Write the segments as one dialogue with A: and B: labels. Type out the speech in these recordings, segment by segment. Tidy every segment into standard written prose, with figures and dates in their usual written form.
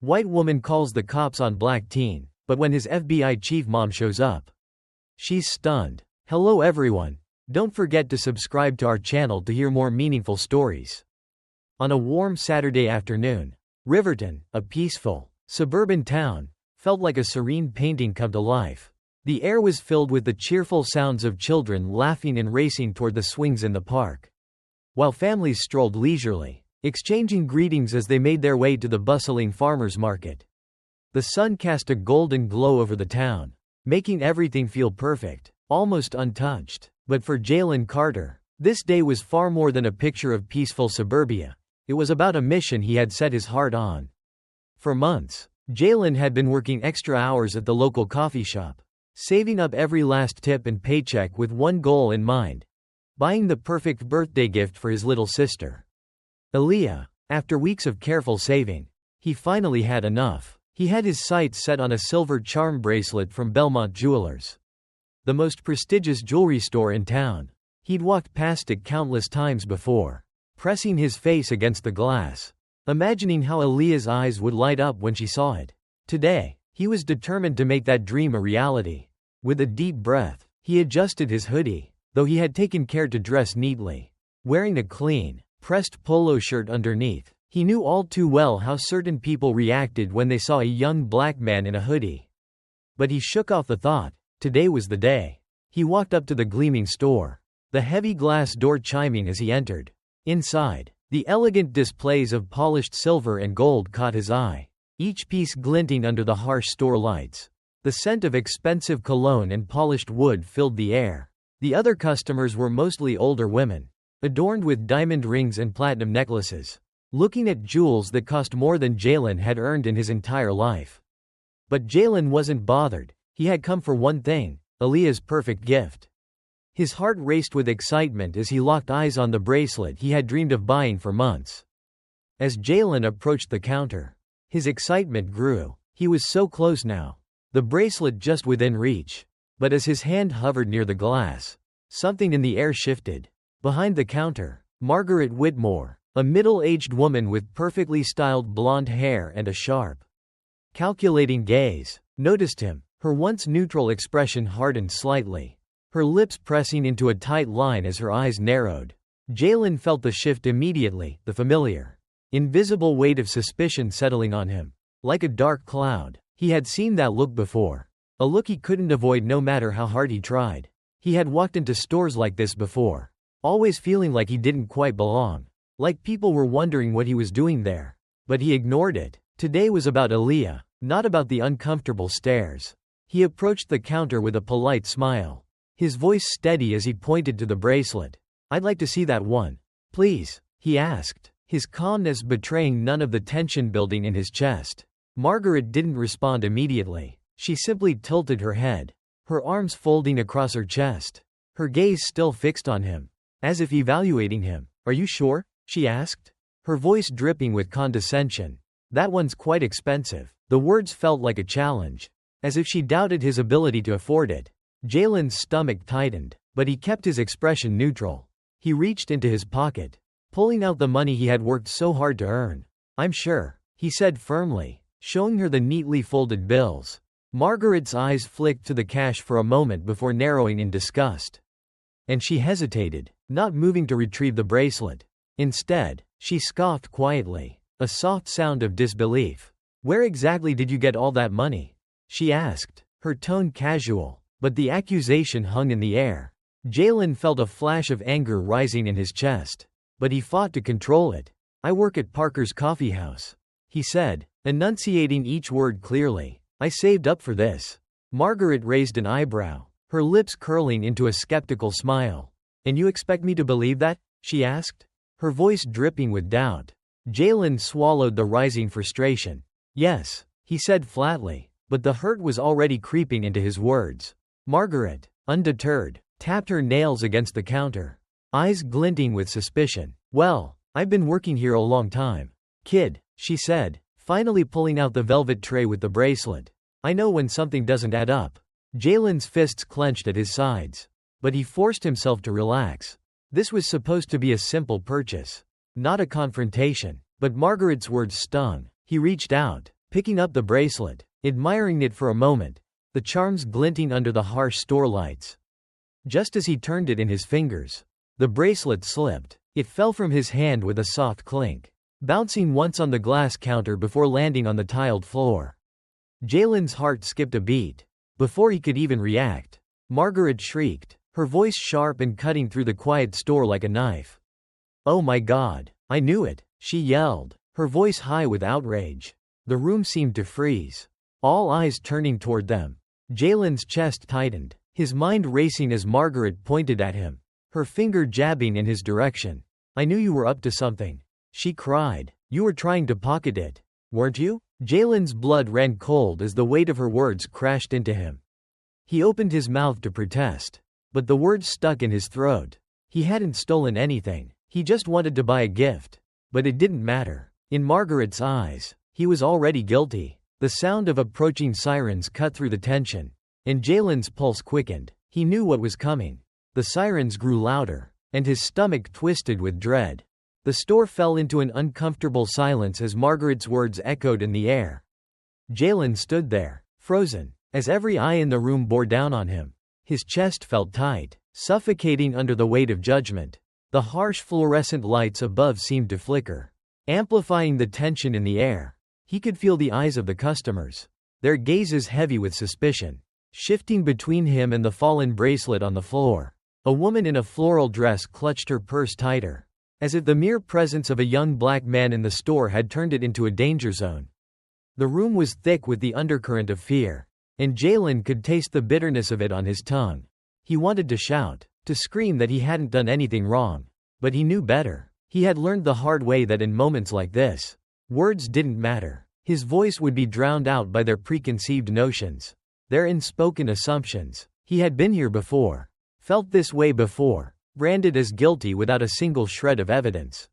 A: White woman calls the cops on black teen, but when his FBI chief mom shows up, she's stunned. Hello everyone. Don't forget to subscribe to our channel to hear more meaningful stories. On a warm Saturday afternoon, Riverton, a peaceful, suburban town, felt like a serene painting come to life. The air was filled with the cheerful sounds of children laughing and racing toward the swings in the park, while families strolled leisurely, exchanging greetings as they made their way to the bustling farmers market. The sun cast a golden glow over the town, making everything feel perfect, almost untouched. But for Jalen Carter, this day was far more than a picture of peaceful suburbia. It was about a mission he had set his heart on. For months, Jalen had been working extra hours at the local coffee shop, saving up every last tip and paycheck with one goal in mind: buying the perfect birthday gift for his little sister, Aaliyah. After weeks of careful saving, he finally had enough. He had his sights set on a silver charm bracelet from Belmont Jewelers, the most prestigious jewelry store in town. He'd walked past it countless times before, pressing his face against the glass, imagining how Aaliyah's eyes would light up when she saw it. Today, he was determined to make that dream a reality. With a deep breath, he adjusted his hoodie, though he had taken care to dress neatly. Wearing a clean, pressed polo shirt underneath, he knew all too well how certain people reacted when they saw a young black man in a hoodie. But he shook off the thought. Today was the day. He walked up to the gleaming store, the heavy glass door chiming as he entered. Inside, the elegant displays of polished silver and gold caught his eye, each piece glinting under the harsh store lights. The scent of expensive cologne and polished wood filled the air. The other customers were mostly older women, adorned with diamond rings and platinum necklaces, looking at jewels that cost more than Jalen had earned in his entire life. But Jalen wasn't bothered. He had come for one thing: Aaliyah's perfect gift. His heart raced with excitement as he locked eyes on the bracelet he had dreamed of buying for months. As Jalen approached the counter, his excitement grew. He was so close now, the bracelet just within reach. But as his hand hovered near the glass, something in the air shifted. Behind the counter, Margaret Whitmore, a middle-aged woman with perfectly styled blonde hair and a sharp, calculating gaze, noticed him. Her once neutral expression hardened slightly, her lips pressing into a tight line as her eyes narrowed. Jalen felt the shift immediately, the familiar, invisible weight of suspicion settling on him. Like a dark cloud, he had seen that look before, a look he couldn't avoid no matter how hard he tried. He had walked into stores like this before, always feeling like he didn't quite belong, like people were wondering what he was doing there. But he ignored it. Today was about Aaliyah, not about the uncomfortable stares. He approached the counter with a polite smile, his voice steady as he pointed to the bracelet. "I'd like to see that one, please," he asked, his calmness betraying none of the tension building in his chest. Margaret didn't respond immediately. She simply tilted her head, her arms folding across her chest, her gaze still fixed on him, as if evaluating him. "Are you sure?" she asked, her voice dripping with condescension. "That one's quite expensive." The words felt like a challenge, as if she doubted his ability to afford it. Jalen's stomach tightened, but he kept his expression neutral. He reached into his pocket, pulling out the money he had worked so hard to earn. "I'm sure," he said firmly, showing her the neatly folded bills. Margaret's eyes flicked to the cash for a moment before narrowing in disgust, and she hesitated, not moving to retrieve the bracelet. Instead, she scoffed quietly, a soft sound of disbelief. "Where exactly did you get all that money?" she asked, her tone casual, but the accusation hung in the air. Jalen felt a flash of anger rising in his chest, but he fought to control it. "I work at Parker's Coffee House," he said, enunciating each word clearly. "I saved up for this." Margaret raised an eyebrow, her lips curling into a skeptical smile. "And you expect me to believe that?" she asked, her voice dripping with doubt. Jalen swallowed the rising frustration. "Yes," he said flatly, but the hurt was already creeping into his words. Margaret, undeterred, tapped her nails against the counter, eyes glinting with suspicion. "Well, I've been working here a long time, kid," she said, finally pulling out the velvet tray with the bracelet. "I know when something doesn't add up." Jalen's fists clenched at his sides, but he forced himself to relax. This was supposed to be a simple purchase, not a confrontation, but Margaret's words stung. He reached out, picking up the bracelet, admiring it for a moment, the charms glinting under the harsh store lights. Just as he turned it in his fingers, the bracelet slipped. It fell from his hand with a soft clink, bouncing once on the glass counter before landing on the tiled floor. Jalen's heart skipped a beat. Before he could even react, Margaret shrieked, her voice sharp and cutting through the quiet store like a knife. "Oh my God, I knew it," she yelled, her voice high with outrage. The room seemed to freeze, all eyes turning toward them. Jalen's chest tightened, his mind racing as Margaret pointed at him, her finger jabbing in his direction. "I knew you were up to something," she cried. "You were trying to pocket it, weren't you?" Jalen's blood ran cold as the weight of her words crashed into him. He opened his mouth to protest, but the words stuck in his throat. He hadn't stolen anything, he just wanted to buy a gift. But it didn't matter. In Margaret's eyes, he was already guilty. The sound of approaching sirens cut through the tension, and Jalen's pulse quickened. He knew what was coming. The sirens grew louder, and his stomach twisted with dread. The store fell into an uncomfortable silence as Margaret's words echoed in the air. Jalen stood there, frozen, as every eye in the room bore down on him. His chest felt tight, suffocating under the weight of judgment. The harsh fluorescent lights above seemed to flicker, amplifying the tension in the air. He could feel the eyes of the customers, their gazes heavy with suspicion, shifting between him and the fallen bracelet on the floor. A woman in a floral dress clutched her purse tighter, as if the mere presence of a young black man in the store had turned it into a danger zone. The room was thick with the undercurrent of fear, and Jalen could taste the bitterness of it on his tongue. He wanted to shout, to scream that he hadn't done anything wrong, but he knew better. He had learned the hard way that in moments like this, words didn't matter. His voice would be drowned out by their preconceived notions, their unspoken assumptions. He had been here before, felt this way before, branded as guilty without a single shred of evidence.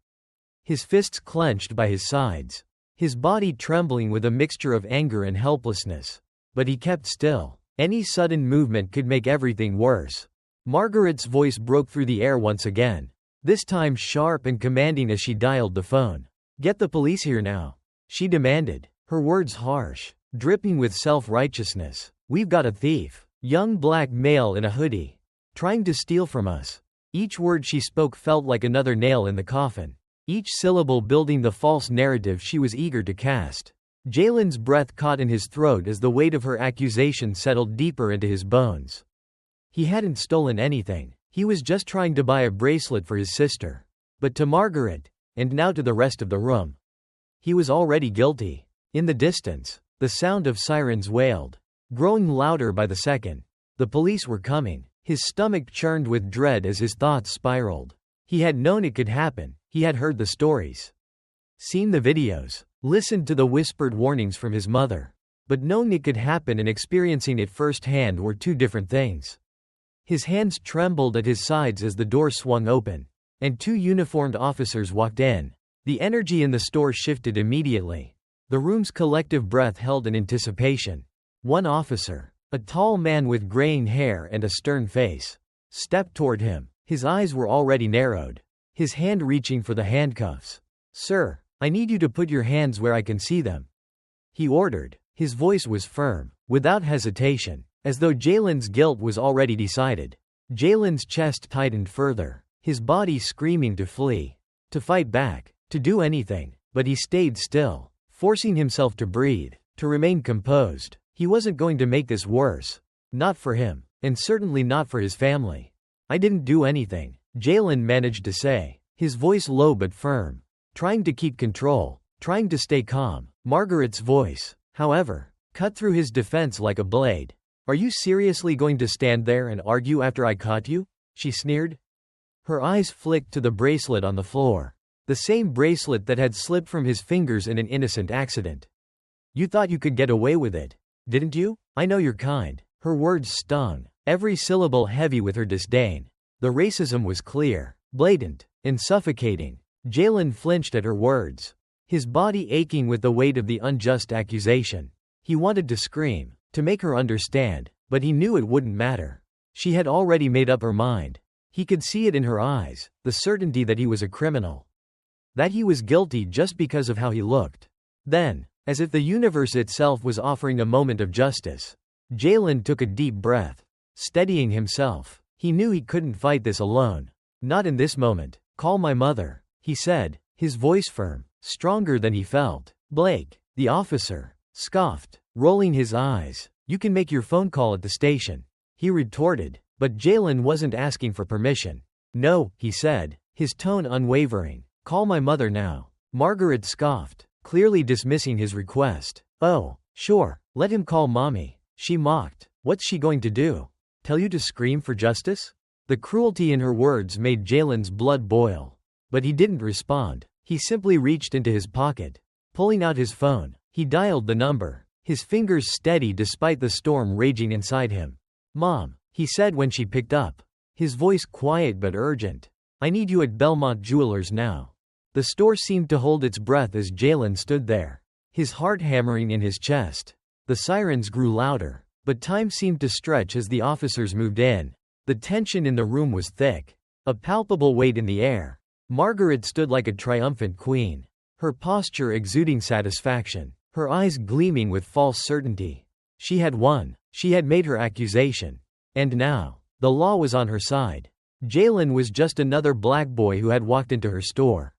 A: His fists clenched by his sides, his body trembling with a mixture of anger and helplessness. But he kept still. Any sudden movement could make everything worse. Margaret's voice broke through the air once again, this time sharp and commanding as she dialed the phone. "Get the police here now," she demanded, her words harsh, dripping with self-righteousness. "We've got a thief, young black male in a hoodie, trying to steal from us." Each word she spoke felt like another nail in the coffin, each syllable building the false narrative she was eager to cast. Jalen's breath caught in his throat as the weight of her accusation settled deeper into his bones. He hadn't stolen anything. He was just trying to buy a bracelet for his sister. But to Margaret, and now to the rest of the room, he was already guilty. In the distance, the sound of sirens wailed, growing louder by the second. The police were coming. His stomach churned with dread as his thoughts spiraled. He had known it could happen. He had heard the stories, seen the videos, listened to the whispered warnings from his mother. But knowing it could happen and experiencing it firsthand were two different things. His hands trembled at his sides as the door swung open, and two uniformed officers walked in. The energy in the store shifted immediately. The room's collective breath held in anticipation. One officer, a tall man with graying hair and a stern face, stepped toward him. His eyes were already narrowed, his hand reaching for the handcuffs. "Sir, I need you to put your hands where I can see them," he ordered. His voice was firm, without hesitation, as though Jalen's guilt was already decided. Jalen's chest tightened further, his body screaming to flee, to fight back, to do anything, but he stayed still, forcing himself to breathe, to remain composed. He wasn't going to make this worse. Not for him, and certainly not for his family. "I didn't do anything," Jalen managed to say, his voice low but firm, trying to keep control, trying to stay calm. Margaret's voice, however, cut through his defense like a blade. "Are you seriously going to stand there and argue after I caught you?" she sneered. Her eyes flicked to the bracelet on the floor, the same bracelet that had slipped from his fingers in an innocent accident. "You thought you could get away with it, didn't you? I know you're kind." Her words stung, every syllable heavy with her disdain. The racism was clear, blatant, and suffocating. Jalen flinched at her words, his body aching with the weight of the unjust accusation. He wanted to scream, to make her understand, but he knew it wouldn't matter. She had already made up her mind. He could see it in her eyes, the certainty that he was a criminal, that he was guilty just because of how he looked. Then, as if the universe itself was offering a moment of justice. Jalen took a deep breath, steadying himself. He knew he couldn't fight this alone. Not in this moment. Call my mother, he said, his voice firm, stronger than he felt. Blake, the officer, scoffed, rolling his eyes. You can make your phone call at the station, he retorted, but Jalen wasn't asking for permission. No, he said, his tone unwavering. Call my mother now. Margaret scoffed, clearly dismissing his request. Oh, sure, let him call mommy, she mocked. What's she going to do? Tell you to scream for justice? The cruelty in her words made Jalen's blood boil. But he didn't respond. He simply reached into his pocket. Pulling out his phone, he dialed the number, his fingers steady despite the storm raging inside him. Mom, he said when she picked up, his voice quiet but urgent. I need you at Belmont Jewelers now. The store seemed to hold its breath as Jalen stood there, his heart hammering in his chest. The sirens grew louder, but time seemed to stretch as the officers moved in. The tension in the room was thick, a palpable weight in the air. Margaret stood like a triumphant queen, her posture exuding satisfaction, her eyes gleaming with false certainty. She had won, she had made her accusation. And now, the law was on her side. Jalen was just another black boy who had walked into her store.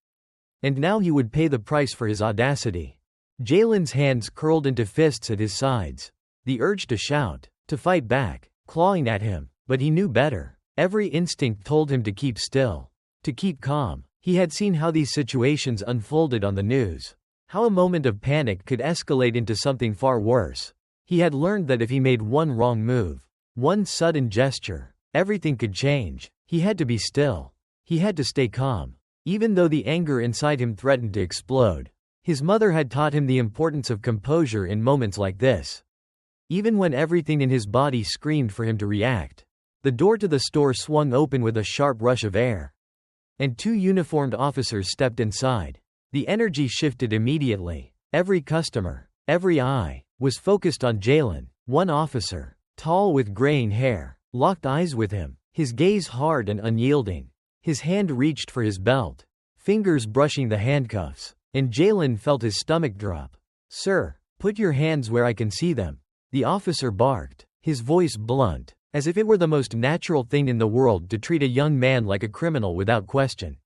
A: And now he would pay the price for his audacity. Jalen's hands curled into fists at his sides. The urge to shout, to fight back, clawing at him. But he knew better. Every instinct told him to keep still, to keep calm. He had seen how these situations unfolded on the news, how a moment of panic could escalate into something far worse. He had learned that if he made one wrong move, one sudden gesture, everything could change. He had to be still. He had to stay calm, even though the anger inside him threatened to explode. His mother had taught him the importance of composure in moments like this. Even when everything in his body screamed for him to react. The door to the store swung open with a sharp rush of air, and two uniformed officers stepped inside. The energy shifted immediately. Every customer, every eye, was focused on Jalen. One officer, tall with graying hair, locked eyes with him, his gaze hard and unyielding. His hand reached for his belt, fingers brushing the handcuffs, and Jalen felt his stomach drop. Sir, put your hands where I can see them, the officer barked, his voice blunt, as if it were the most natural thing in the world to treat a young man like a criminal without question.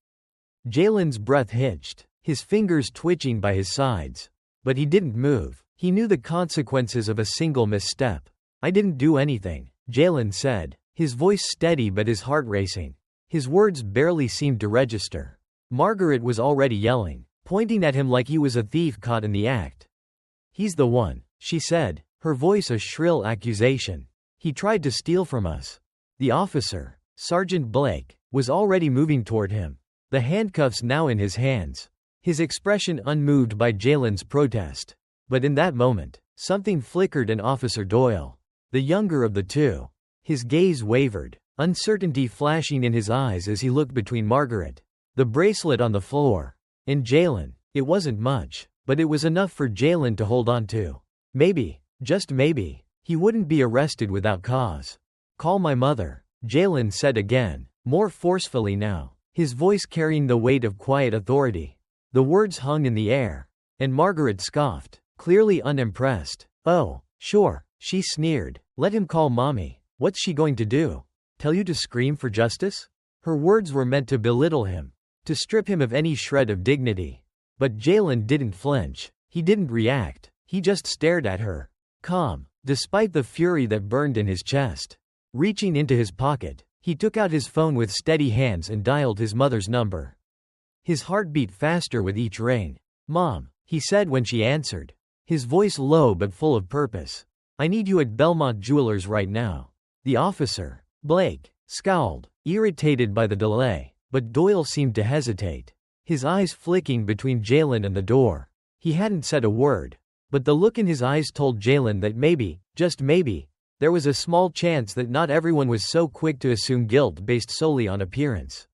A: Jalen's breath hitched, his fingers twitching by his sides. But he didn't move. He knew the consequences of a single misstep. I didn't do anything, Jalen said, his voice steady but his heart racing. His words barely seemed to register. Margaret was already yelling, pointing at him like he was a thief caught in the act. He's the one, she said, her voice a shrill accusation. He tried to steal from us. The officer, Sergeant Blake, was already moving toward him, the handcuffs now in his hands, his expression unmoved by Jalen's protest. But in that moment, something flickered in Officer Doyle, the younger of the two. His gaze wavered, uncertainty flashing in his eyes as he looked between Margaret, the bracelet on the floor, and Jalen. It wasn't much, but it was enough for Jalen to hold on to. Maybe, just maybe, he wouldn't be arrested without cause. Call my mother, Jalen said again, more forcefully now, his voice carrying the weight of quiet authority. The words hung in the air, and Margaret scoffed, clearly unimpressed. Oh, sure, she sneered, let him call mommy. What's she going to do? Tell you to scream for justice? Her words were meant to belittle him, to strip him of any shred of dignity. But Jalen didn't flinch, he didn't react, he just stared at her, calm, despite the fury that burned in his chest. Reaching into his pocket, he took out his phone with steady hands and dialed his mother's number. His heart beat faster with each ring. Mom, he said when she answered, his voice low but full of purpose. I need you at Belmont Jewelers right now. The officer, Blake, scowled, irritated by the delay, but Doyle seemed to hesitate, his eyes flicking between Jalen and the door. He hadn't said a word, but the look in his eyes told Jalen that maybe, just maybe, there was a small chance that not everyone was so quick to assume guilt based solely on appearance.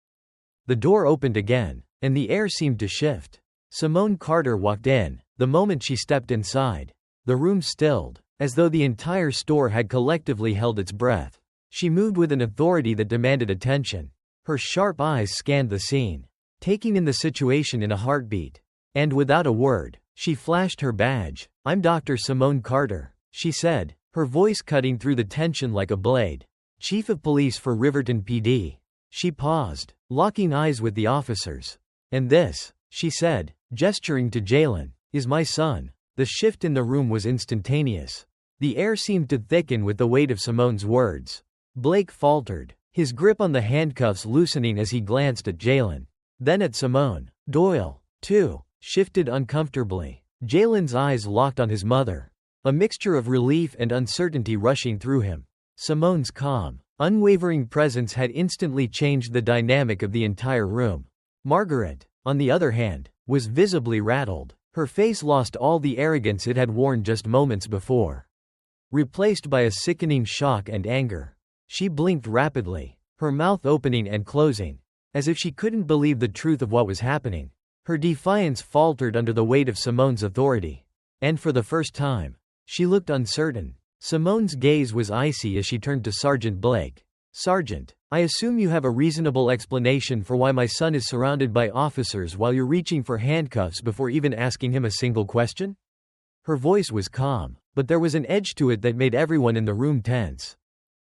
A: The door opened again, and the air seemed to shift. Simone Carter walked in. The moment she stepped inside, the room stilled, as though the entire store had collectively held its breath. She moved with an authority that demanded attention. Her sharp eyes scanned the scene, taking in the situation in a heartbeat. And without a word, She flashed her badge. "I'm Dr. Simone Carter," she said, her voice cutting through the tension like a blade. "Chief of Police for Riverton PD." She paused, locking eyes with the officers. "And this," she said, gesturing to Jalen, "is my son." The shift in the room was instantaneous. The air seemed to thicken with the weight of Simone's words. Blake faltered, his grip on the handcuffs loosening as he glanced at Jalen. Then at Simone. Doyle, too, shifted uncomfortably. Jalen's eyes locked on his mother. A mixture of relief and uncertainty rushing through him. Simone's calm, unwavering presence had instantly changed the dynamic of the entire room. Margaret, on the other hand, was visibly rattled. Her face lost all the arrogance it had worn just moments before, replaced by a sickening shock and anger. She blinked rapidly, her mouth opening and closing, as if she couldn't believe the truth of what was happening. Her defiance faltered under the weight of Simone's authority. And for the first time, she looked uncertain. Simone's gaze was icy as she turned to Sergeant Blake. "Sergeant, I assume you have a reasonable explanation for why my son is surrounded by officers while you're reaching for handcuffs before even asking him a single question?" Her voice was calm, but there was an edge to it that made everyone in the room tense.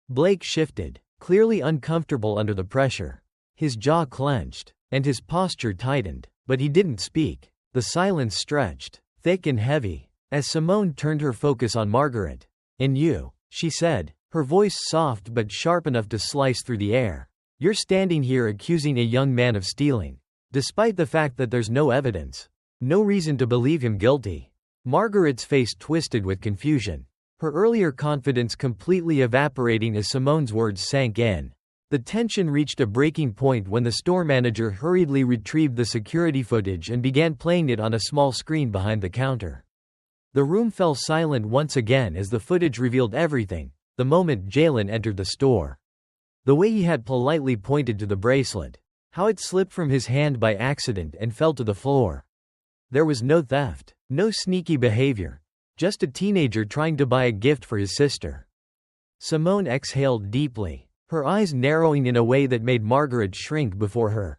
A: Blake shifted, clearly uncomfortable under the pressure. His jaw clenched, and his posture tightened, but he didn't speak. The silence stretched, thick and heavy, as Simone turned her focus on Margaret. "And you," she said, her voice soft but sharp enough to slice through the air. "You're standing here accusing a young man of stealing, despite the fact that there's no evidence. No reason to believe him guilty." Margaret's face twisted with confusion, her earlier confidence completely evaporating as Simone's words sank in. The tension reached a breaking point when the store manager hurriedly retrieved the security footage and began playing it on a small screen behind the counter. The room fell silent once again as the footage revealed everything. The moment Jalen entered the store, the way he had politely pointed to the bracelet, how it slipped from his hand by accident and fell to the floor. There was no theft, no sneaky behavior, just a teenager trying to buy a gift for his sister. Simone exhaled deeply, her eyes narrowing in a way that made Margaret shrink before her.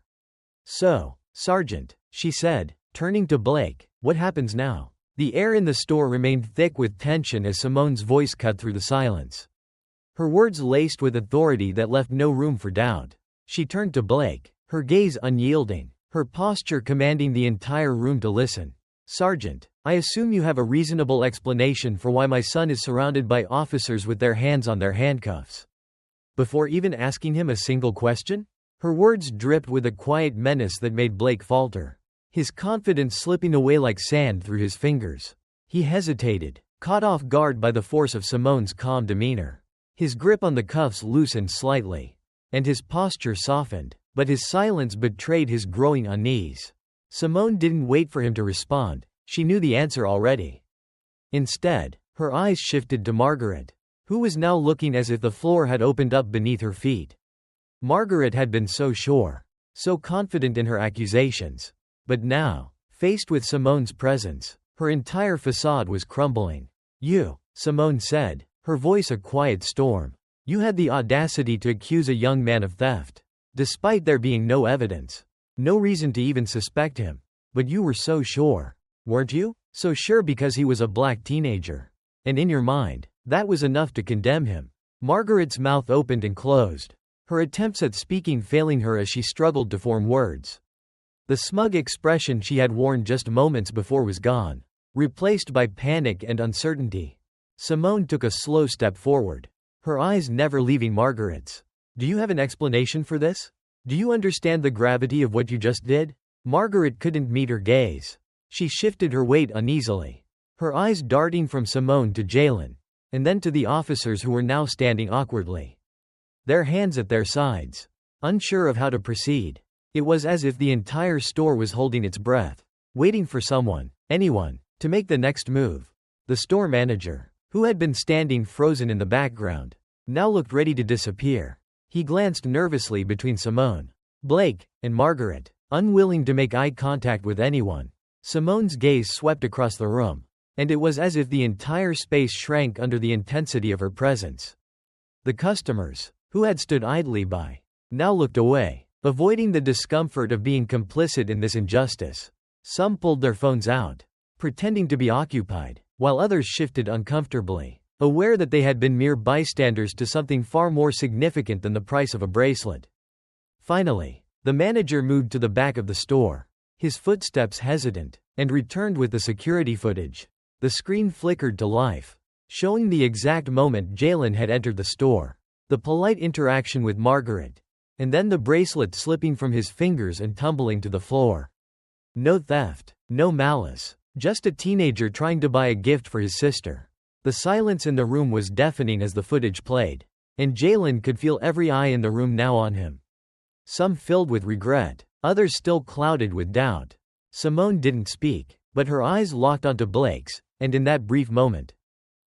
A: "So, Sergeant," she said, turning to Blake, "what happens now?" The air in the store remained thick with tension as Simone's voice cut through the silence. Her words laced with authority that left no room for doubt. She turned to Blake, her gaze unyielding, her posture commanding the entire room to listen. "Sergeant, I assume you have a reasonable explanation for why my son is surrounded by officers with their hands on their handcuffs." Before even asking him a single question? Her words dripped with a quiet menace that made Blake falter, his confidence slipping away like sand through his fingers. He hesitated, caught off guard by the force of Simone's calm demeanor. His grip on the cuffs loosened slightly, and his posture softened, but his silence betrayed his growing unease. Simone didn't wait for him to respond, she knew the answer already. Instead, her eyes shifted to Margaret, who was now looking as if the floor had opened up beneath her feet. Margaret had been so sure, so confident in her accusations. But now, faced with Simone's presence, her entire facade was crumbling. "You," Simone said, her voice a quiet storm. "You had the audacity to accuse a young man of theft, despite there being no evidence, no reason to even suspect him. But you were so sure, weren't you? So sure because he was a black teenager. And in your mind, that was enough to condemn him." Margaret's mouth opened and closed, her attempts at speaking failing her as she struggled to form words. The smug expression she had worn just moments before was gone, replaced by panic and uncertainty. Simone took a slow step forward, her eyes never leaving Margaret's. "Do you have an explanation for this? Do you understand the gravity of what you just did?" Margaret couldn't meet her gaze. She shifted her weight uneasily, her eyes darting from Simone to Jalen, and then to the officers who were now standing awkwardly, their hands at their sides, unsure of how to proceed. It was as if the entire store was holding its breath, waiting for someone, anyone, to make the next move. The store manager, who had been standing frozen in the background, now looked ready to disappear. He glanced nervously between Simone, Blake, and Margaret, unwilling to make eye contact with anyone. Simone's gaze swept across the room, and it was as if the entire space shrank under the intensity of her presence. The customers, who had stood idly by, now looked away, avoiding the discomfort of being complicit in this injustice. Some pulled their phones out, pretending to be occupied, while others shifted uncomfortably, aware that they had been mere bystanders to something far more significant than the price of a bracelet. Finally, the manager moved to the back of the store, his footsteps hesitant, and returned with the security footage. The screen flickered to life, showing the exact moment Jalen had entered the store, the polite interaction with Margaret, and then the bracelet slipping from his fingers and tumbling to the floor. No theft, no malice, just a teenager trying to buy a gift for his sister. The silence in the room was deafening as the footage played, and Jalen could feel every eye in the room now on him. Some filled with regret, others still clouded with doubt. Simone didn't speak, but her eyes locked onto Blake's, and in that brief moment,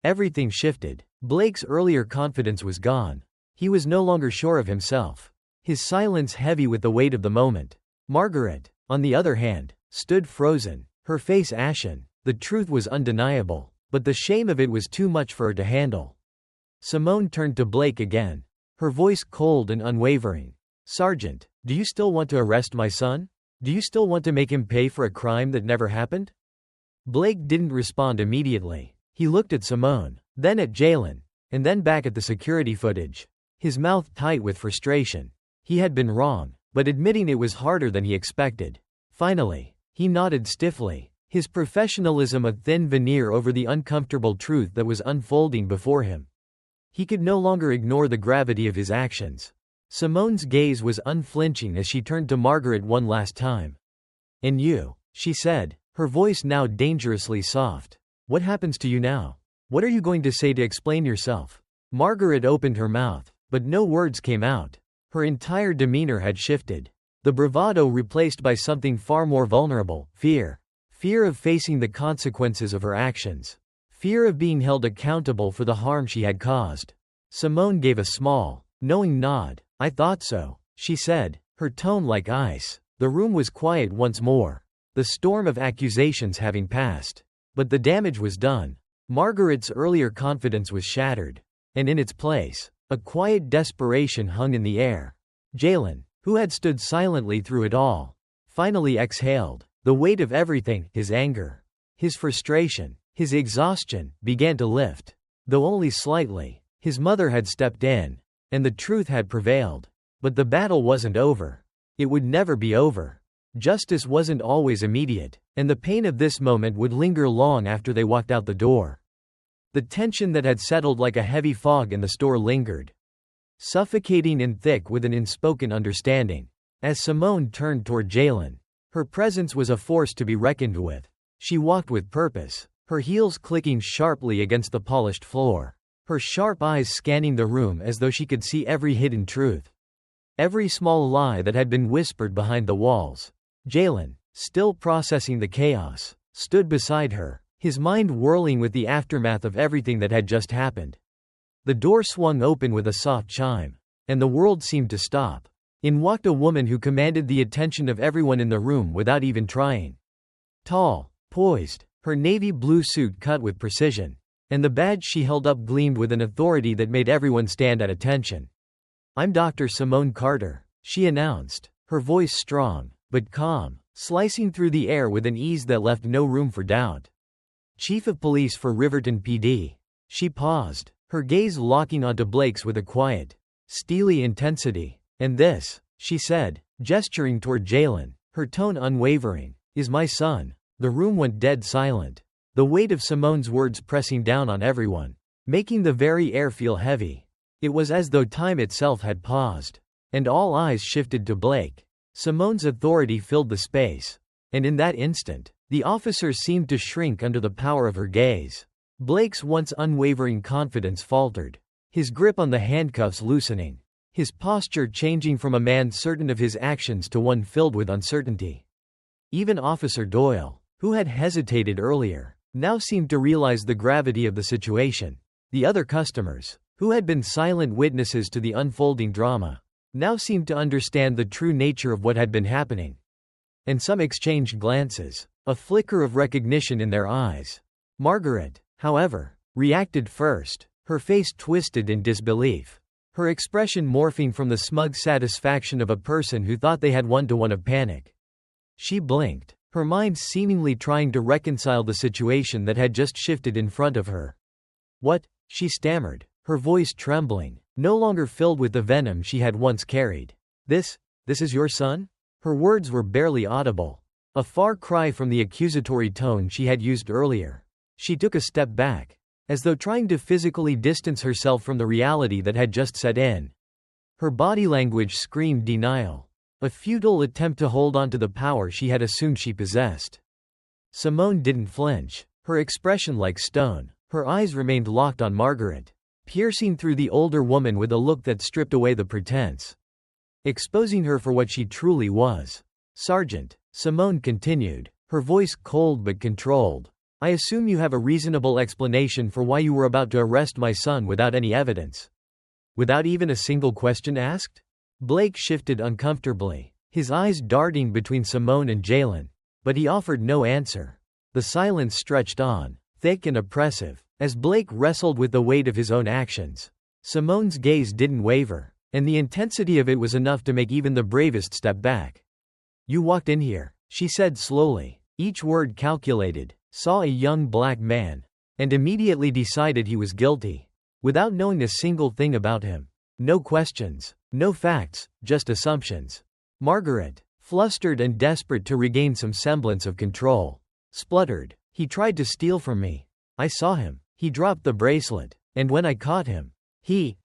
A: everything shifted. Blake's earlier confidence was gone. He was no longer sure of himself, his silence heavy with the weight of the moment. Margaret, on the other hand, stood frozen, her face ashen. The truth was undeniable, but the shame of it was too much for her to handle. Simone turned to Blake again, her voice cold and unwavering. "Sergeant, do you still want to arrest my son? Do you still want to make him pay for a crime that never happened?" Blake didn't respond immediately. He looked at Simone, then at Jalen, and then back at the security footage, his mouth tight with frustration. He had been wrong, but admitting it was harder than he expected. Finally, he nodded stiffly, his professionalism a thin veneer over the uncomfortable truth that was unfolding before him. He could no longer ignore the gravity of his actions. Simone's gaze was unflinching as she turned to Margaret one last time. "And you," she said, her voice now dangerously soft. "What happens to you now? What are you going to say to explain yourself?" Margaret opened her mouth, but no words came out. Her entire demeanor had shifted, the bravado replaced by something far more vulnerable: fear. Fear of facing the consequences of her actions. Fear of being held accountable for the harm she had caused. Simone gave a small, knowing nod. "I thought so," she said, her tone like ice. The room was quiet once more, the storm of accusations having passed. But the damage was done. Margaret's earlier confidence was shattered, and in its place, a quiet desperation hung in the air. Jalen, who had stood silently through it all, finally exhaled. The weight of everything, his anger, his frustration, his exhaustion, began to lift. Though only slightly, his mother had stepped in, and the truth had prevailed. But the battle wasn't over. It would never be over. Justice wasn't always immediate, and the pain of this moment would linger long after they walked out the door. The tension that had settled like a heavy fog in the store lingered, suffocating and thick with an unspoken understanding. As Simone turned toward Jalen, her presence was a force to be reckoned with. She walked with purpose, her heels clicking sharply against the polished floor, her sharp eyes scanning the room as though she could see every hidden truth, every small lie that had been whispered behind the walls. Jalen, still processing the chaos, stood beside her, his mind whirling with the aftermath of everything that had just happened. The door swung open with a soft chime, and the world seemed to stop. In walked a woman who commanded the attention of everyone in the room without even trying. Tall, poised, her navy blue suit cut with precision, and the badge she held up gleamed with an authority that made everyone stand at attention. "I'm Dr. Simone Carter," she announced, her voice strong, but calm, slicing through the air with an ease that left no room for doubt. "Chief of Police for Riverton PD." She paused, her gaze locking onto Blake's with a quiet, steely intensity. "And this," she said, gesturing toward Jalen, her tone unwavering, "is my son." The room went dead silent, the weight of Simone's words pressing down on everyone, making the very air feel heavy. It was as though time itself had paused, and all eyes shifted to Blake. Simone's authority filled the space, and in that instant, the officers seemed to shrink under the power of her gaze. Blake's once unwavering confidence faltered, his grip on the handcuffs loosening, his posture changing from a man certain of his actions to one filled with uncertainty. Even Officer Doyle, who had hesitated earlier, now seemed to realize the gravity of the situation. The other customers, who had been silent witnesses to the unfolding drama, now seemed to understand the true nature of what had been happening. And some exchanged glances, a flicker of recognition in their eyes. Margaret, however, reacted first, her face twisted in disbelief, her expression morphing from the smug satisfaction of a person who thought they had won to one of panic. She blinked, her mind seemingly trying to reconcile the situation that had just shifted in front of her. "What?" she stammered, her voice trembling, no longer filled with the venom she had once carried. This is your son?" Her words were barely audible, a far cry from the accusatory tone she had used earlier. She took a step back, as though trying to physically distance herself from the reality that had just set in. Her body language screamed denial, a futile attempt to hold on to the power she had assumed she possessed. Simone didn't flinch, her expression like stone. Her eyes remained locked on Margaret, piercing through the older woman with a look that stripped away the pretense, exposing her for what she truly was. "Sergeant," Simone continued, her voice cold but controlled, "I assume you have a reasonable explanation for why you were about to arrest my son without any evidence." "Without even a single question asked?" Blake shifted uncomfortably, his eyes darting between Simone and Jalen, but he offered no answer. The silence stretched on, thick and oppressive, as Blake wrestled with the weight of his own actions. Simone's gaze didn't waver, and the intensity of it was enough to make even the bravest step back. "You walked in here," she said slowly, each word calculated, "saw a young black man, and immediately decided he was guilty, without knowing a single thing about him. No questions, no facts, just assumptions." Margaret, flustered and desperate to regain some semblance of control, spluttered, "He tried to steal from me. I saw him. He dropped the bracelet, and when I caught him,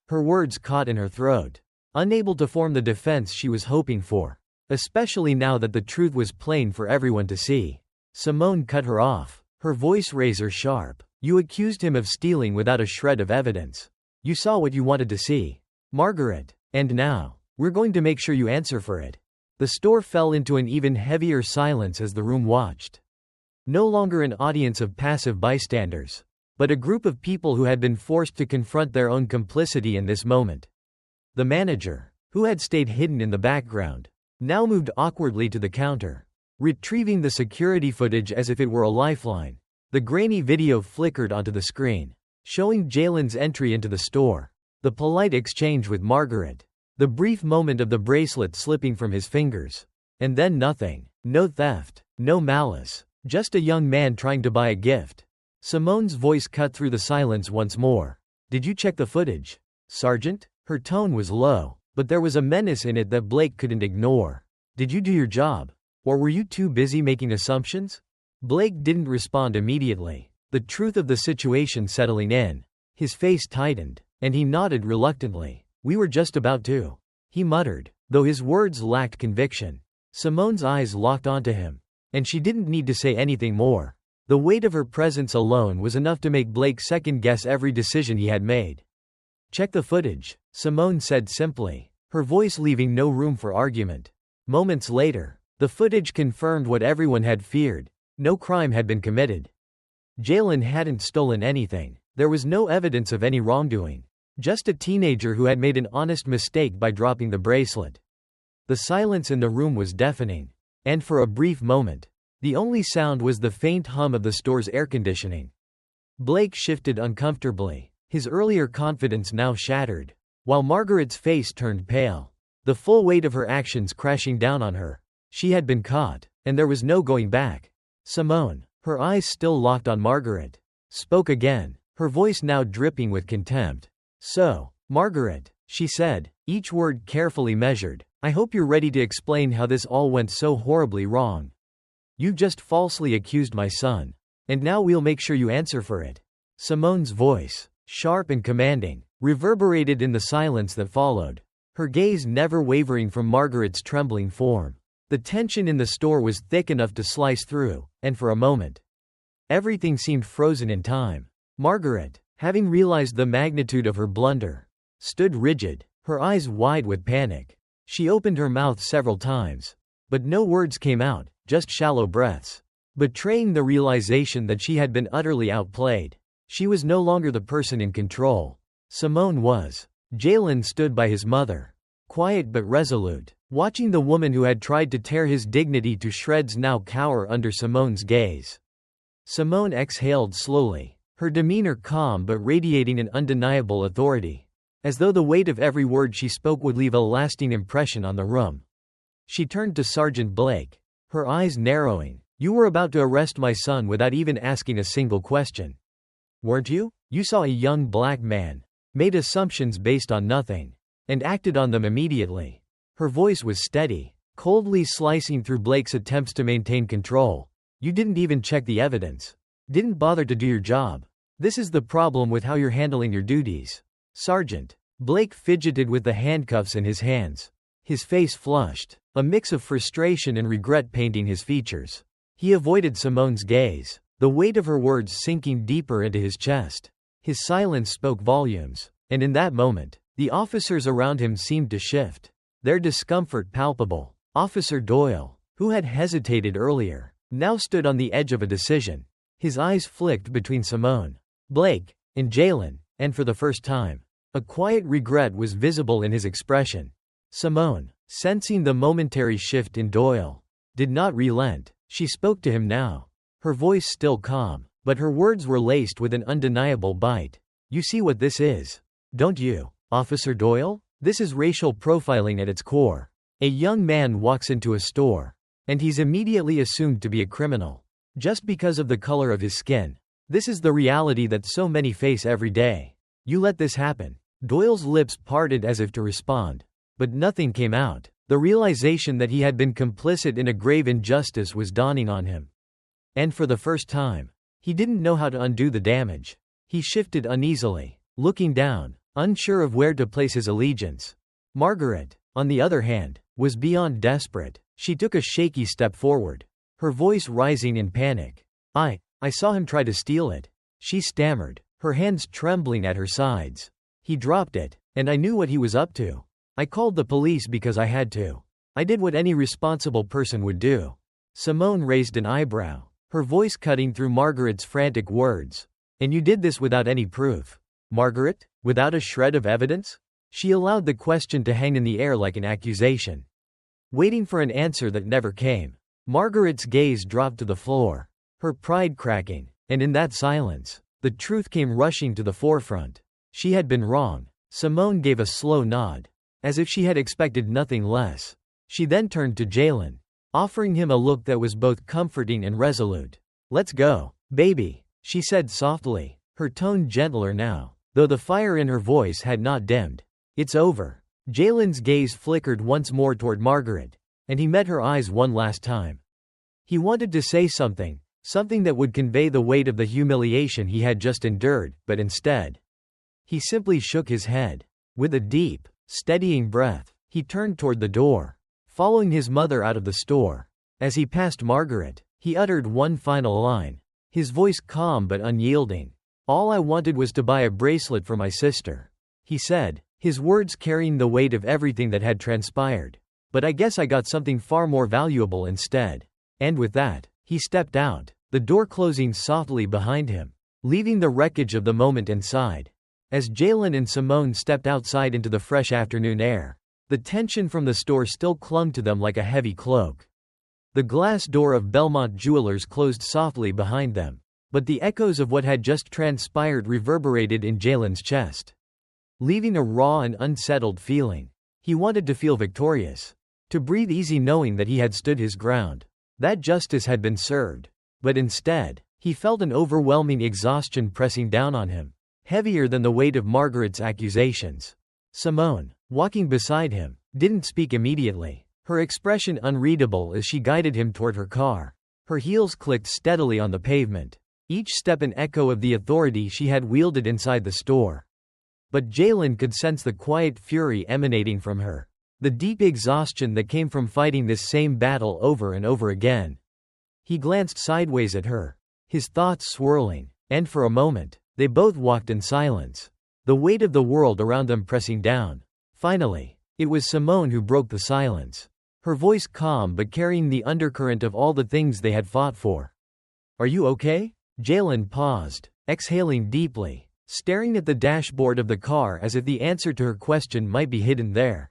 A: her words caught in her throat, unable to form the defense she was hoping for, especially now that the truth was plain for everyone to see. Simone cut her off, her voice razor sharp. "You accused him of stealing without a shred of evidence. You saw what you wanted to see, Margaret, and now, we're going to make sure you answer for it." The store fell into an even heavier silence as the room watched. No longer an audience of passive bystanders, but a group of people who had been forced to confront their own complicity in this moment. The manager, who had stayed hidden in the background, now moved awkwardly to the counter, retrieving the security footage as if it were a lifeline. The grainy video flickered onto the screen, showing Jalen's entry into the store, the polite exchange with Margaret, the brief moment of the bracelet slipping from his fingers, and then nothing. No theft, no malice. Just a young man trying to buy a gift. Simone's voice cut through the silence once more. "Did you check the footage, Sergeant?" Her tone was low, but there was a menace in it that Blake couldn't ignore. "Did you do your job? Or were you too busy making assumptions?" Blake didn't respond immediately, the truth of the situation settling in. His face tightened, and he nodded reluctantly. "We were just about to," he muttered, though his words lacked conviction. Simone's eyes locked onto him, and she didn't need to say anything more. The weight of her presence alone was enough to make Blake second-guess every decision he had made. "Check the footage," Simone said simply, her voice leaving no room for argument. Moments later, the footage confirmed what everyone had feared. No crime had been committed. Jalen hadn't stolen anything. There was no evidence of any wrongdoing. Just a teenager who had made an honest mistake by dropping the bracelet. The silence in the room was deafening. And for a brief moment, the only sound was the faint hum of the store's air conditioning. Blake shifted uncomfortably, his earlier confidence now shattered, while Margaret's face turned pale, the full weight of her actions crashing down on her. She had been caught, and there was no going back. Simone, her eyes still locked on Margaret, spoke again, her voice now dripping with contempt. "So, Margaret," she said, each word carefully measured, "I hope you're ready to explain how this all went so horribly wrong. You've just falsely accused my son, and now we'll make sure you answer for it." Simone's voice, sharp and commanding, reverberated in the silence that followed, her gaze never wavering from Margaret's trembling form. The tension in the store was thick enough to slice through, and for a moment, everything seemed frozen in time. Margaret, having realized the magnitude of her blunder, stood rigid, her eyes wide with panic. She opened her mouth several times, but no words came out, just shallow breaths, betraying the realization that she had been utterly outplayed. She was no longer the person in control. Simone was. Jalen stood by his mother, quiet but resolute, watching the woman who had tried to tear his dignity to shreds now cower under Simone's gaze. Simone exhaled slowly, her demeanor calm but radiating an undeniable authority, as though the weight of every word she spoke would leave a lasting impression on the room. She turned to Sergeant Blake, her eyes narrowing. You were about to arrest my son without even asking a single question. Weren't you? You saw a young black man, made assumptions based on nothing, and acted on them immediately. Her voice was steady, coldly slicing through Blake's attempts to maintain control. You didn't even check the evidence. Didn't bother to do your job. This is the problem with how you're handling your duties, Sergeant. Blake fidgeted with the handcuffs in his hands. His face flushed, a mix of frustration and regret painting his features. He avoided Simone's gaze, the weight of her words sinking deeper into his chest. His silence spoke volumes, and in that moment, the officers around him seemed to shift, their discomfort palpable. Officer Doyle, who had hesitated earlier, now stood on the edge of a decision. His eyes flicked between Simone, Blake, and Jalen, and for the first time, a quiet regret was visible in his expression. Simone, sensing the momentary shift in Doyle, did not relent. She spoke to him now, her voice still calm, but her words were laced with an undeniable bite. You see what this is, don't you, Officer Doyle? This is racial profiling at its core. A young man walks into a store, and he's immediately assumed to be a criminal, just because of the color of his skin. This is the reality that so many face every day. You let this happen. Doyle's lips parted as if to respond, but nothing came out. The realization that he had been complicit in a grave injustice was dawning on him. And for the first time, he didn't know how to undo the damage. He shifted uneasily, looking down, unsure of where to place his allegiance. Margaret, on the other hand, was beyond desperate. She took a shaky step forward, her voice rising in panic. I saw him try to steal it, she stammered, her hands trembling at her sides. He dropped it, and I knew what he was up to. I called the police because I had to. I did what any responsible person would do. Simone raised an eyebrow, her voice cutting through Margaret's frantic words. And you did this without any proof. Margaret, without a shred of evidence? She allowed the question to hang in the air like an accusation, waiting for an answer that never came. Margaret's gaze dropped to the floor, her pride cracking, and in that silence, the truth came rushing to the forefront. She had been wrong. Simone gave a slow nod, as if she had expected nothing less. She then turned to Jalen, offering him a look that was both comforting and resolute. Let's go, baby, she said softly, her tone gentler now, though the fire in her voice had not dimmed. It's over. Jalen's gaze flickered once more toward Margaret, and he met her eyes one last time. He wanted to say something that would convey the weight of the humiliation he had just endured, but instead, he simply shook his head. With a deep, steadying breath, he turned toward the door, following his mother out of the store. As he passed Margaret, he uttered one final line, his voice calm but unyielding. All I wanted was to buy a bracelet for my sister, he said, his words carrying the weight of everything that had transpired. But I guess I got something far more valuable instead. And with that, he stepped out, the door closing softly behind him, leaving the wreckage of the moment inside. As Jalen and Simone stepped outside into the fresh afternoon air, the tension from the store still clung to them like a heavy cloak. The glass door of Belmont Jewelers closed softly behind them, but the echoes of what had just transpired reverberated in Jalen's chest, leaving a raw and unsettled feeling. He wanted to feel victorious, to breathe easy knowing that he had stood his ground, that justice had been served. But instead, he felt an overwhelming exhaustion pressing down on him, heavier than the weight of Margaret's accusations. Simone, walking beside him, didn't speak immediately, her expression unreadable as she guided him toward her car. Her heels clicked steadily on the pavement, each step an echo of the authority she had wielded inside the store. But Jalen could sense the quiet fury emanating from her, the deep exhaustion that came from fighting this same battle over and over again. He glanced sideways at her, his thoughts swirling, and for a moment, they both walked in silence, the weight of the world around them pressing down. Finally, it was Simone who broke the silence, her voice calm but carrying the undercurrent of all the things they had fought for. Are you okay? Jalen paused, exhaling deeply, staring at the dashboard of the car as if the answer to her question might be hidden there.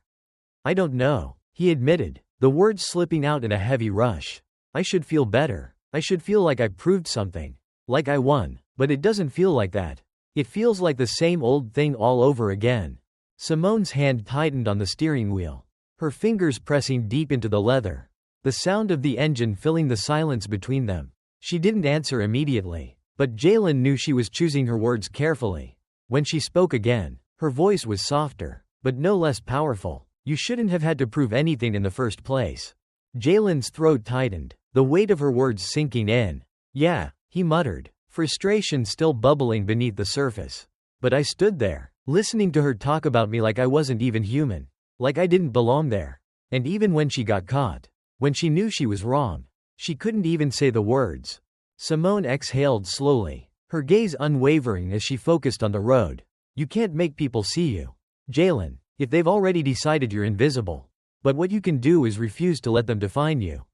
A: I don't know, he admitted, the words slipping out in a heavy rush. I should feel better. I should feel like I proved something. Like I won. But it doesn't feel like that. It feels like the same old thing all over again. Simone's hand tightened on the steering wheel, her fingers pressing deep into the leather. the sound of the engine filling the silence between them. She didn't answer immediately, but Jalen knew she was choosing her words carefully. When she spoke again, her voice was softer, but no less powerful. You shouldn't have had to prove anything in the first place. Jalen's throat tightened, the weight of her words sinking in. Yeah, he muttered, frustration still bubbling beneath the surface. But I stood there, listening to her talk about me like I wasn't even human. Like I didn't belong there. And even when she got caught, when she knew she was wrong, she couldn't even say the words. Simone exhaled slowly, her gaze unwavering as she focused on the road. You can't make people see you, Jalen, if they've already decided you're invisible. But what you can do is refuse to let them define you.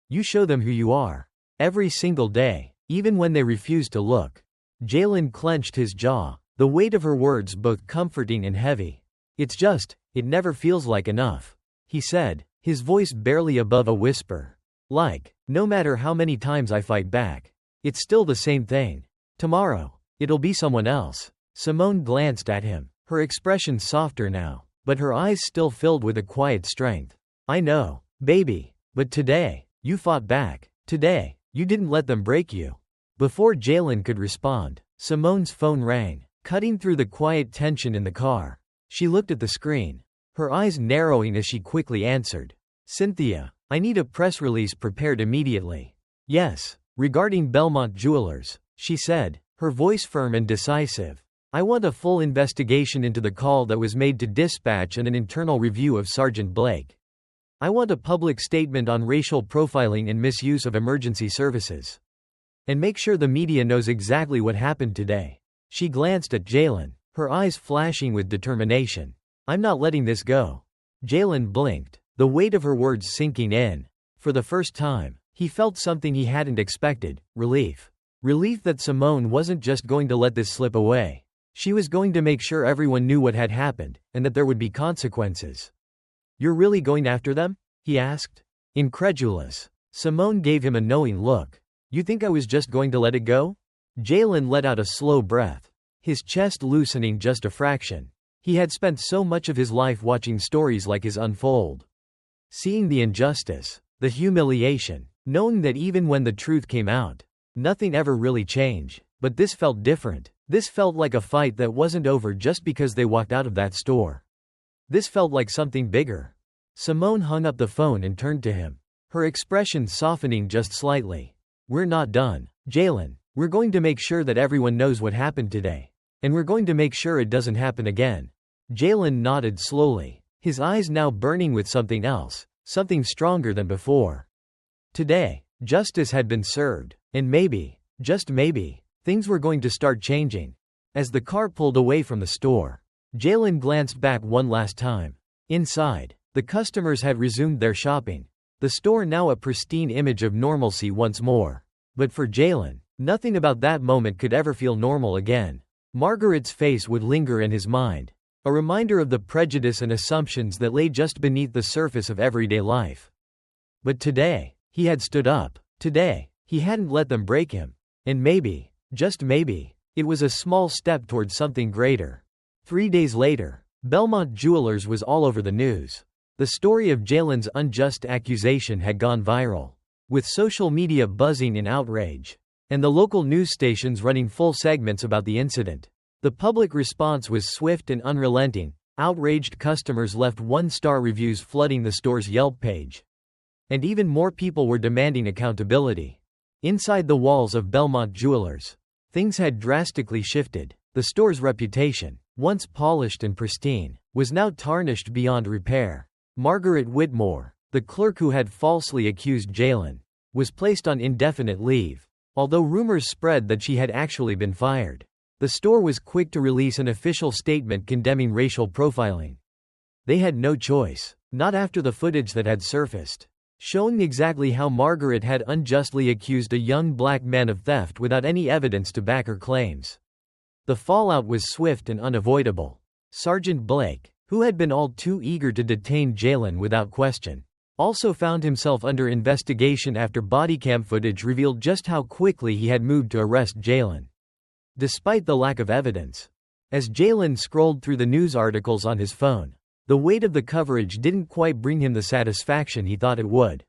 A: You show them who you are. Every single day, even when they refuse to look. Jalen clenched his jaw, the weight of her words both comforting and heavy. It's just, it never feels like enough, he said, his voice barely above a whisper. Like, no matter how many times I fight back, it's still the same thing. Tomorrow, it'll be someone else. Simone glanced at him, her expression softer now, but her eyes still filled with a quiet strength. I know, baby, but today, you fought back. Today, you didn't let them break you. Before Jalen could respond, Simone's phone rang, cutting through the quiet tension in the car. She looked at the screen, her eyes narrowing as she quickly answered. Cynthia, I need a press release prepared immediately. Yes, regarding Belmont Jewelers, she said, her voice firm and decisive. I want a full investigation into the call that was made to dispatch and an internal review of Sergeant Blake. I want a public statement on racial profiling and misuse of emergency services. And make sure the media knows exactly what happened today. She glanced at Jalen, her eyes flashing with determination. I'm not letting this go. Jalen blinked, the weight of her words sinking in. For the first time, he felt something he hadn't expected, relief. Relief that Simone wasn't just going to let this slip away. She was going to make sure everyone knew what had happened, and that there would be consequences. You're really going after them? He asked. Incredulous. Simone gave him a knowing look. You think I was just going to let it go? Jalen let out a slow breath, his chest loosening just a fraction. He had spent so much of his life watching stories like his unfold. Seeing the injustice, the humiliation, knowing that even when the truth came out, nothing ever really changed. But this felt different. This felt like a fight that wasn't over just because they walked out of that store. This felt like something bigger. Simone hung up the phone and turned to him, her expression softening just slightly. We're not done, Jalen. We're going to make sure that everyone knows what happened today. And we're going to make sure it doesn't happen again. Jalen nodded slowly, his eyes now burning with something else, something stronger than before. Today, justice had been served, and maybe, just maybe, things were going to start changing. As the car pulled away from the store, Jalen glanced back one last time. Inside, the customers had resumed their shopping, the store now a pristine image of normalcy once more. But for Jalen, nothing about that moment could ever feel normal again. Margaret's face would linger in his mind, a reminder of the prejudice and assumptions that lay just beneath the surface of everyday life. But today, he had stood up. Today, he hadn't let them break him. And maybe, just maybe, it was a small step towards something greater. 3 days later, Belmont Jewelers was all over the news. The story of Jalen's unjust accusation had gone viral, with social media buzzing in outrage, and the local news stations running full segments about the incident. The public response was swift and unrelenting. Outraged customers left one-star reviews flooding the store's Yelp page. And even more people were demanding accountability. Inside the walls of Belmont Jewelers, things had drastically shifted. The store's reputation, once polished and pristine, was now tarnished beyond repair. Margaret Whitmore, the clerk who had falsely accused Jalen, was placed on indefinite leave, although rumors spread that she had actually been fired. The store was quick to release an official statement condemning racial profiling. They had no choice, not after the footage that had surfaced, showing exactly how Margaret had unjustly accused a young black man of theft without any evidence to back her claims. The fallout was swift and unavoidable. Sergeant Blake, who had been all too eager to detain Jalen without question, also found himself under investigation after bodycam footage revealed just how quickly he had moved to arrest Jalen. Despite the lack of evidence, as Jalen scrolled through the news articles on his phone, the weight of the coverage didn't quite bring him the satisfaction he thought it would.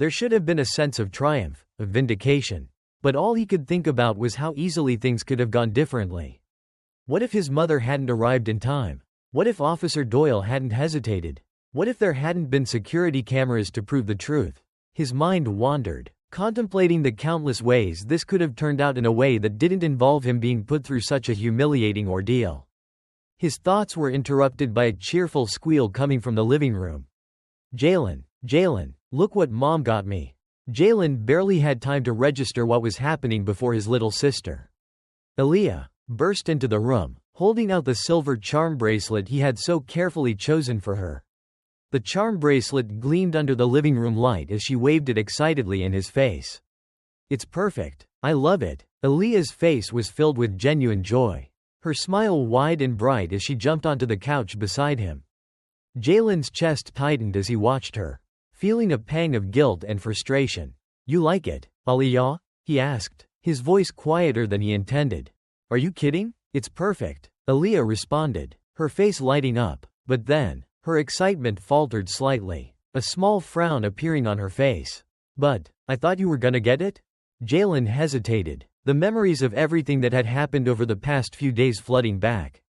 A: There should have been a sense of triumph, of vindication. But all he could think about was how easily things could have gone differently. What if his mother hadn't arrived in time? What if Officer Doyle hadn't hesitated? What if there hadn't been security cameras to prove the truth? His mind wandered, contemplating the countless ways this could have turned out in a way that didn't involve him being put through such a humiliating ordeal. His thoughts were interrupted by a cheerful squeal coming from the living room. "Jalen, Jalen, look what Mom got me." Jalen barely had time to register what was happening before his little sister, Aaliyah, burst into the room, holding out the silver charm bracelet he had so carefully chosen for her. The charm bracelet gleamed under the living room light as she waved it excitedly in his face. "It's perfect. I love it." Aaliyah's face was filled with genuine joy, her smile wide and bright as she jumped onto the couch beside him. Jalen's chest tightened as he watched her, feeling a pang of guilt and frustration. "You like it, Aaliyah?" he asked, his voice quieter than he intended. "Are you kidding? It's perfect," Aaliyah responded, her face lighting up, but then, her excitement faltered slightly, a small frown appearing on her face. "But, I thought you were gonna get it?" Jalen hesitated, the memories of everything that had happened over the past few days flooding back.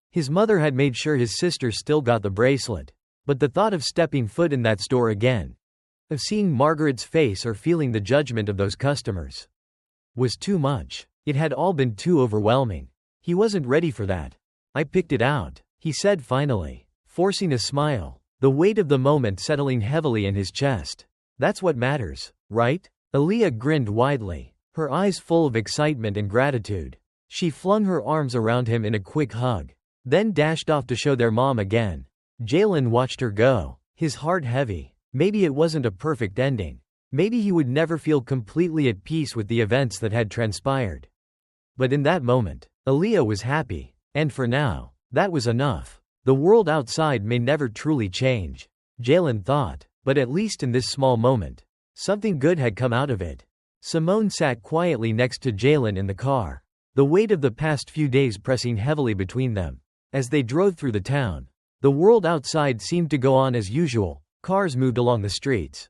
A: His mother had made sure his sister still got the bracelet, but the thought of stepping foot in that store again, of seeing Margaret's face or feeling the judgment of those customers, was too much. It had all been too overwhelming. He wasn't ready for that. "I picked it out," he said finally, forcing a smile, the weight of the moment settling heavily in his chest. "That's what matters, right?" Aaliyah grinned widely, her eyes full of excitement and gratitude. She flung her arms around him in a quick hug, then dashed off to show their mom again. Jalen watched her go, his heart heavy. Maybe it wasn't a perfect ending. Maybe he would never feel completely at peace with the events that had transpired. But in that moment, Aaliyah was happy, and for now, that was enough. The world outside may never truly change, Jalen thought, but at least in this small moment, something good had come out of it. Simone sat quietly next to Jalen in the car, the weight of the past few days pressing heavily between them. As they drove through the town, the world outside seemed to go on as usual. Cars moved along the streets.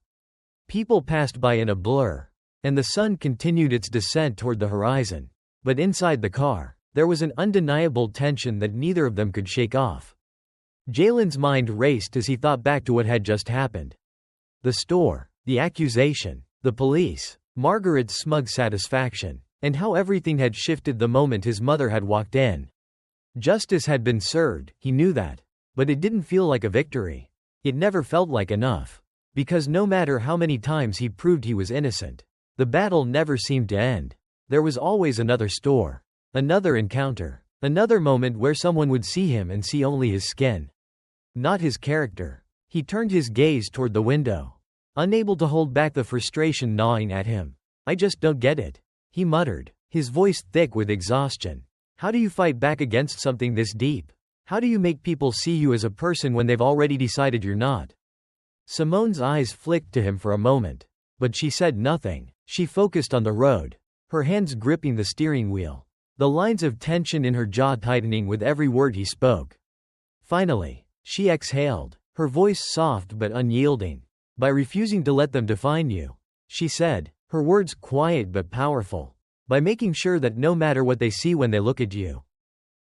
A: People passed by in a blur, and the sun continued its descent toward the horizon. But inside the car, there was an undeniable tension that neither of them could shake off. Jalen's mind raced as he thought back to what had just happened. The store, the accusation, the police, Margaret's smug satisfaction, and how everything had shifted the moment his mother had walked in. Justice had been served, he knew that. But it didn't feel like a victory. It never felt like enough. Because no matter how many times he proved he was innocent, the battle never seemed to end. There was always another store, another encounter, another moment where someone would see him and see only his skin, not his character. He turned his gaze toward the window, unable to hold back the frustration gnawing at him. "I just don't get it," he muttered, his voice thick with exhaustion. "How do you fight back against something this deep? How do you make people see you as a person when they've already decided you're not?" Simone's eyes flicked to him for a moment, but she said nothing. She focused on the road, her hands gripping the steering wheel, the lines of tension in her jaw tightening with every word he spoke. Finally, she exhaled, her voice soft but unyielding. "By refusing to let them define you," she said, her words quiet but powerful. "By making sure that no matter what they see when they look at you,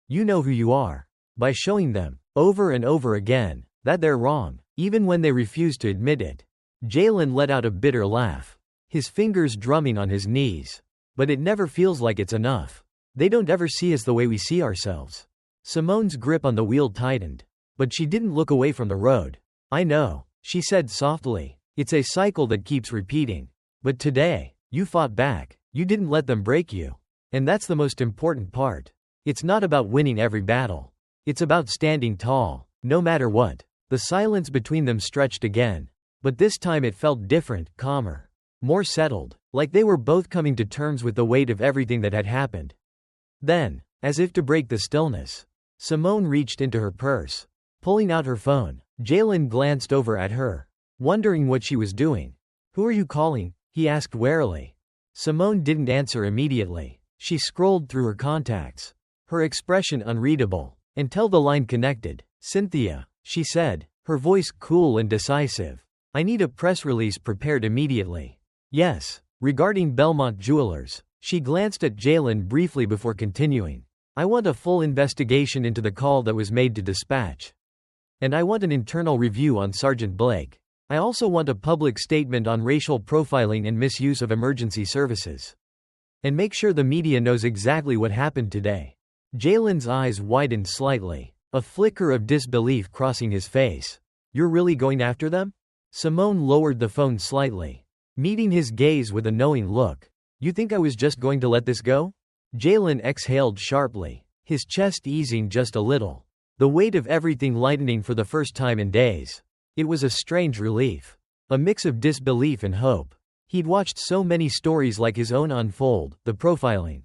A: you know who you are. By showing them, over and over again, that they're wrong, even when they refuse to admit it." Jalen let out a bitter laugh, his fingers drumming on his knees. "But it never feels like it's enough. They don't ever see us the way we see ourselves." Simone's grip on the wheel tightened, but she didn't look away from the road. "I know," she said softly. "It's a cycle that keeps repeating. But today, you fought back. You didn't let them break you. And that's the most important part. It's not about winning every battle. It's about standing tall, no matter what." The silence between them stretched again, but this time it felt different, calmer, more settled, like they were both coming to terms with the weight of everything that had happened. Then, as if to break the stillness, Simone reached into her purse, pulling out her phone. Jalen glanced over at her, wondering what she was doing. "Who are you calling?" he asked warily. Simone didn't answer immediately. She scrolled through her contacts, her expression unreadable, until the line connected. "Cynthia," she said, her voice cool and decisive. I need a press release prepared immediately. Yes. Regarding Belmont Jewelers. She glanced at Jalen briefly before continuing. I want a full investigation into the call that was made to dispatch. And I want an internal review on Sergeant Blake. I also want a public statement on racial profiling and misuse of emergency services. And make sure the media knows exactly what happened today. Jalen's eyes widened slightly, a flicker of disbelief crossing his face. You're really going after them? Simone lowered the phone slightly, meeting his gaze with a knowing look. You think I was just going to let this go? Jalen exhaled sharply, his chest easing just a little, the weight of everything lightening for the first time in days. It was a strange relief, a mix of disbelief and hope. He'd watched so many stories like his own unfold, the profiling,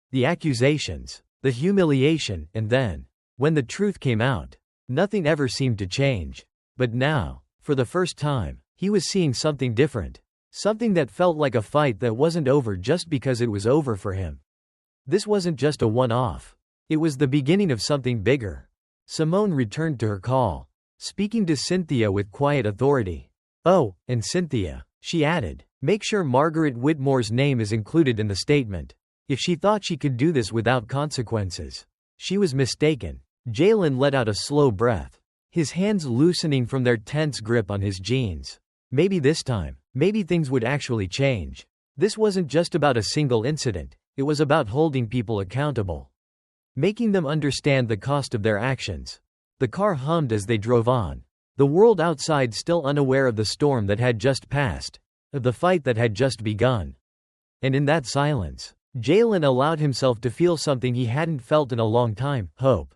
A: the accusations, the humiliation, and then, when the truth came out, nothing ever seemed to change. But now, for the first time, he was seeing something different, something that felt like a fight that wasn't over just because it was over for him. This wasn't just a one-off. It was the beginning of something bigger. Simone returned to her call, speaking to Cynthia with quiet authority. Oh, and Cynthia, she added, make sure Margaret Whitmore's name is included in the statement. If she thought she could do this without consequences, she was mistaken. Jalen let out a slow breath, his hands loosening from their tense grip on his jeans. Maybe this time, maybe things would actually change. This wasn't just about a single incident, it was about holding people accountable, making them understand the cost of their actions. The car hummed as they drove on, the world outside still unaware of the storm that had just passed, of the fight that had just begun. And in that silence, Jalen allowed himself to feel something he hadn't felt in a long time, hope.